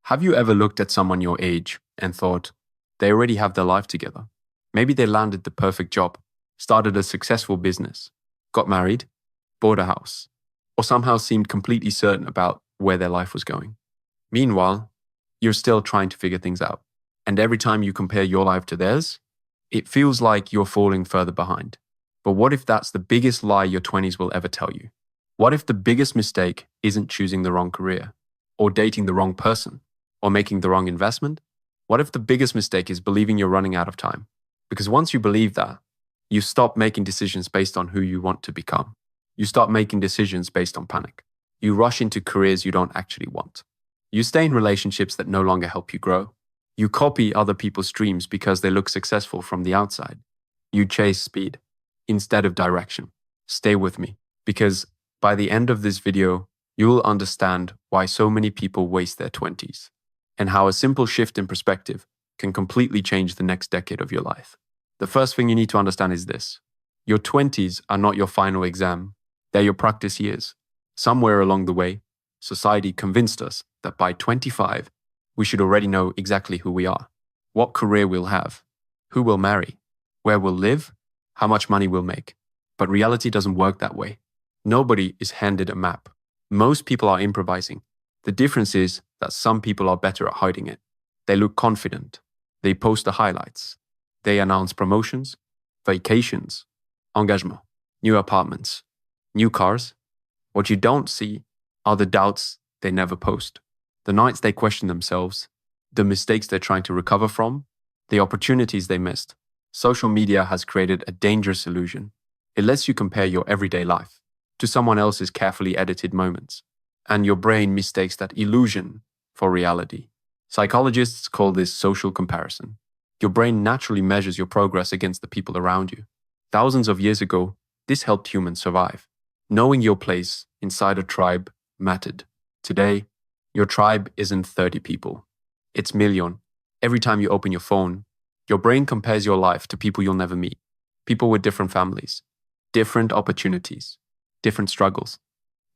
Have you ever looked at someone your age and thought, they already have their life together? Maybe they landed the perfect job, started a successful business, got married, bought a house, or somehow seemed completely certain about where their life was going. Meanwhile, you're still trying to figure things out. And every time you compare your life to theirs, it feels like you're falling further behind. But what if that's the biggest lie your 20s will ever tell you? What if the biggest mistake isn't choosing the wrong career, or dating the wrong person, or making the wrong investment? What if the biggest mistake is believing you're running out of time? Because once you believe that, you stop making decisions based on who you want to become. You start making decisions based on panic. You rush into careers you don't actually want. You stay in relationships that no longer help you grow. You copy other people's dreams because they look successful from the outside. You chase speed instead of direction. Stay with me, because by the end of this video, you will understand why so many people waste their 20s and how a simple shift in perspective can completely change the next decade of your life. The first thing you need to understand is this. Your 20s are not your final exam. They're your practice years. Somewhere along the way, society convinced us that by 25, we should already know exactly who we are, what career we'll have, who we'll marry, where we'll live, how much money we'll make. But reality doesn't work that way. Nobody is handed a map. Most people are improvising. The difference is that some people are better at hiding it. They look confident. They post the highlights. They announce promotions, vacations, engagement, new apartments, new cars. What you don't see are the doubts they never post, the nights they question themselves, the mistakes they're trying to recover from, the opportunities they missed. Social media has created a dangerous illusion. It lets you compare your everyday life to someone else's carefully edited moments, and your brain mistakes that illusion for reality. Psychologists call this social comparison. Your brain naturally measures your progress against the people around you. Thousands of years ago, this helped humans survive. Knowing your place inside a tribe mattered. Today, your tribe isn't 30 people. It's million. Every time you open your phone, your brain compares your life to people you'll never meet. People with different families, different opportunities, different struggles,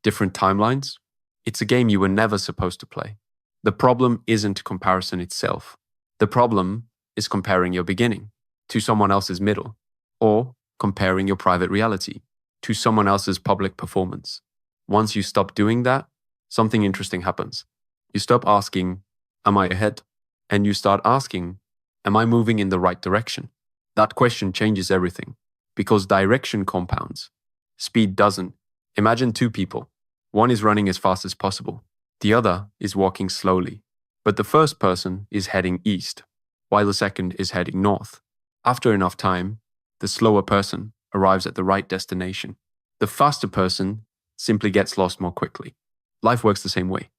different timelines. It's a game you were never supposed to play. The problem isn't comparison itself. The problem is comparing your beginning to someone else's middle, or comparing your private reality to someone else's public performance. Once you stop doing that, something interesting happens. You stop asking, am I ahead? And you start asking, am I moving in the right direction? That question changes everything, because direction compounds. Speed doesn't. Imagine two people. One is running as fast as possible. The other is walking slowly. But the first person is heading east, while the second is heading north. After enough time, the slower person arrives at the right destination. The faster person simply gets lost more quickly. Life works the same way.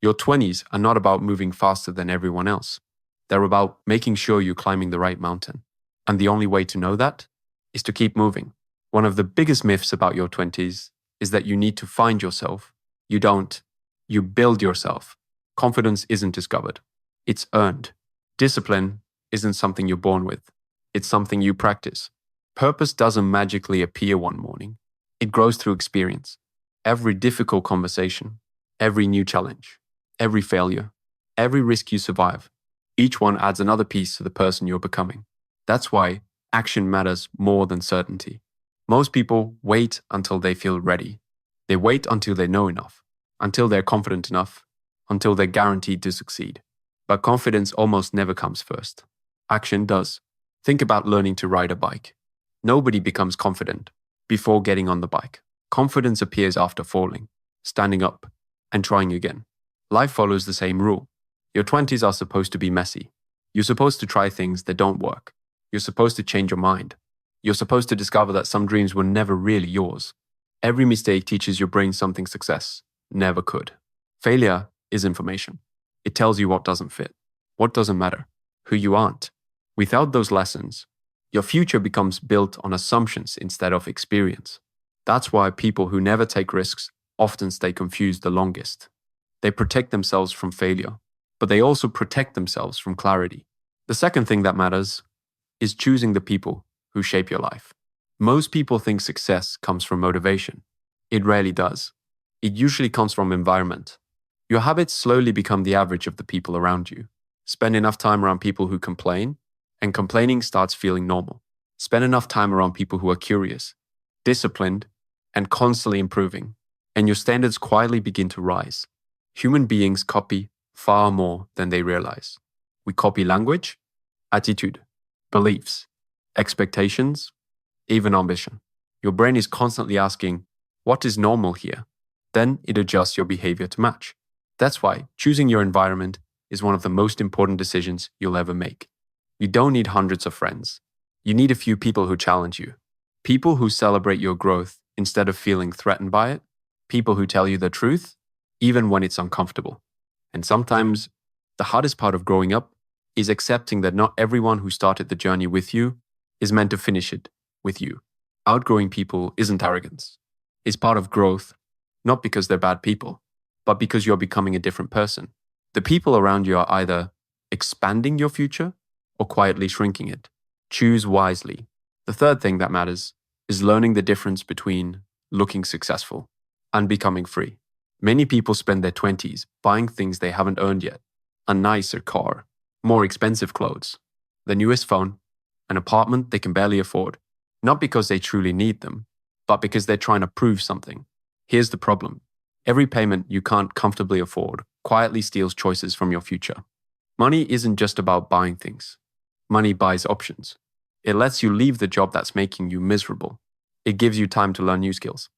Your 20s are not about moving faster than everyone else. They're about making sure you're climbing the right mountain. And the only way to know that is to keep moving. One of the biggest myths about your 20s is that you need to find yourself. You don't. You build yourself. Confidence isn't discovered. It's earned. Discipline isn't something you're born with. It's something you practice. Purpose doesn't magically appear one morning. It grows through experience. Every difficult conversation, every new challenge, every failure, every risk you survive, each one adds another piece to the person you're becoming. That's why action matters more than certainty. Most people wait until they feel ready. They wait until they know enough, until they're confident enough, until they're guaranteed to succeed. But confidence almost never comes first. Action does. Think about learning to ride a bike. Nobody becomes confident before getting on the bike. Confidence appears after falling, standing up, and trying again. Life follows the same rule. Your 20s are supposed to be messy. You're supposed to try things that don't work. You're supposed to change your mind. You're supposed to discover that some dreams were never really yours. Every mistake teaches your brain something success never could. Failure is information. It tells you what doesn't fit, what doesn't matter, who you aren't. Without those lessons, your future becomes built on assumptions instead of experience. That's why people who never take risks often stay confused the longest. They protect themselves from failure, but they also protect themselves from clarity. The second thing that matters is choosing the people who shape your life. Most people think success comes from motivation. It rarely does. It usually comes from environment. Your habits slowly become the average of the people around you. Spend enough time around people who complain, and complaining starts feeling normal. Spend enough time around people who are curious, disciplined, and constantly improving, and your standards quietly begin to rise. Human beings copy far more than they realize. We copy language, attitude, beliefs, expectations, even ambition. Your brain is constantly asking, what is normal here? Then it adjusts your behavior to match. That's why choosing your environment is one of the most important decisions you'll ever make. You don't need hundreds of friends. You need a few people who challenge you. People who celebrate your growth instead of feeling threatened by it. People who tell you the truth, even when it's uncomfortable. And sometimes, the hardest part of growing up is accepting that not everyone who started the journey with you is meant to finish it with you. Outgrowing people isn't arrogance. It's part of growth, not because they're bad people, but because you're becoming a different person. The people around you are either expanding your future or quietly shrinking it. Choose wisely. The third thing that matters is learning the difference between looking successful and becoming free. Many people spend their 20s buying things they haven't earned yet. A nicer car, more expensive clothes, the newest phone, an apartment they can barely afford. Not because they truly need them, but because they're trying to prove something. Here's the problem. Every payment you can't comfortably afford quietly steals choices from your future. Money isn't just about buying things. Money buys options. It lets you leave the job that's making you miserable. It gives you time to learn new skills.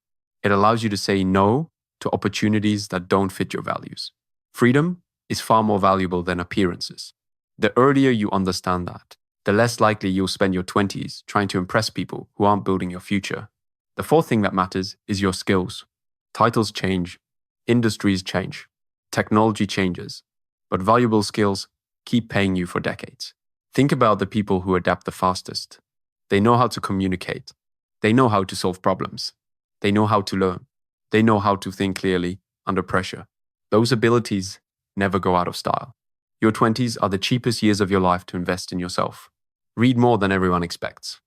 It allows you to say no to opportunities that don't fit your values. Freedom is far more valuable than appearances. The earlier you understand that, the less likely you'll spend your 20s trying to impress people who aren't building your future. The fourth thing that matters is your skills. Titles change, industries change, technology changes, but valuable skills keep paying you for decades. Think about the people who adapt the fastest. They know how to communicate. They know how to solve problems. They know how to learn. They know how to think clearly under pressure. Those abilities never go out of style. Your 20s are the cheapest years of your life to invest in yourself. Read more than everyone expects.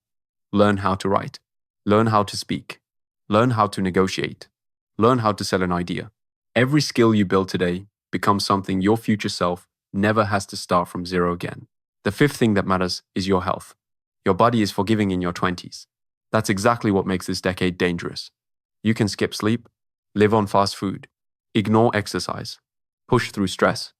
Learn how to write. Learn how to speak. Learn how to negotiate. Learn how to sell an idea. Every skill you build today becomes something your future self never has to start from zero again. The fifth thing that matters is your health. Your body is forgiving in your 20s. That's exactly what makes this decade dangerous. You can skip sleep, live on fast food, ignore exercise, push through stress,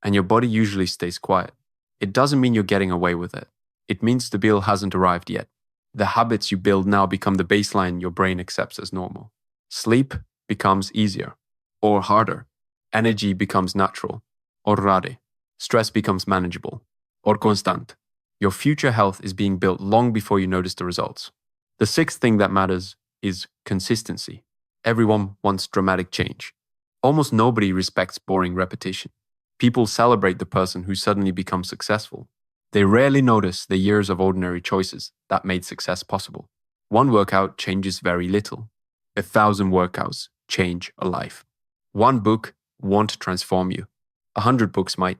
and your body usually stays quiet. It doesn't mean you're getting away with it. It means the bill hasn't arrived yet. The habits you build now become the baseline your brain accepts as normal. Sleep becomes easier or harder. Energy becomes natural or rare. Stress becomes manageable or constant. Your future health is being built long before you notice the results. The sixth thing that matters is consistency. Everyone wants dramatic change. Almost nobody respects boring repetition. People celebrate the person who suddenly becomes successful. They rarely notice the years of ordinary choices that made success possible. One workout changes very little. 1,000 workouts change a life. One book won't transform you. 100 books might.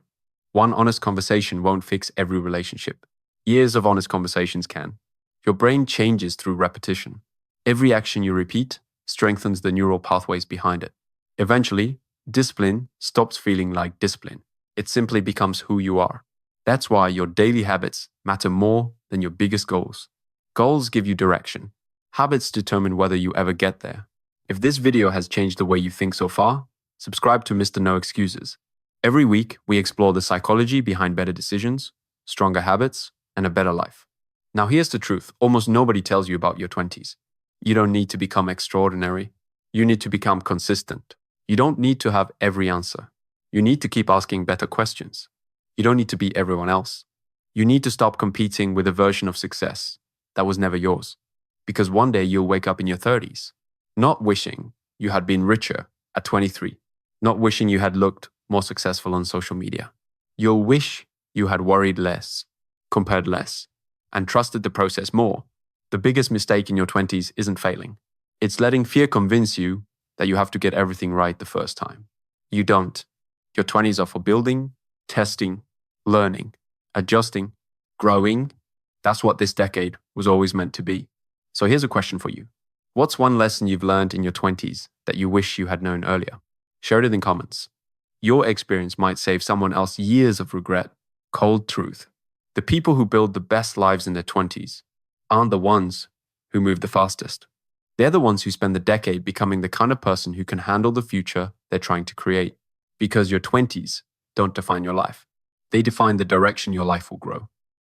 One honest conversation won't fix every relationship. Years of honest conversations can. Your brain changes through repetition. Every action you repeat strengthens the neural pathways behind it. Eventually, discipline stops feeling like discipline. It simply becomes who you are. That's why your daily habits matter more than your biggest goals. Goals give you direction. Habits determine whether you ever get there. If this video has changed the way you think so far, subscribe to Mr. No Excuses. Every week, we explore the psychology behind better decisions, stronger habits, and a better life. Now here's the truth. Almost nobody tells you about your 20s. You don't need to become extraordinary. You need to become consistent. You don't need to have every answer. You need to keep asking better questions. You don't need to be everyone else. You need to stop competing with a version of success that was never yours. Because one day you'll wake up in your 30s, not wishing you had been richer at 23, not wishing you had looked more successful on social media. You'll wish you had worried less, compared less, and trusted the process more. The biggest mistake in your 20s isn't failing. It's letting fear convince you that you have to get everything right the first time. You don't. Your 20s are for building, testing, learning, adjusting, growing. That's what this decade was always meant to be. So here's a question for you. What's one lesson you've learned in your 20s that you wish you had known earlier? Share it in the comments. Your experience might save someone else years of regret. Cold truth. The people who build the best lives in their 20s aren't the ones who move the fastest. They're the ones who spend the decade becoming the kind of person who can handle the future they're trying to create. Because your 20s don't define your life. They define the direction your life will grow.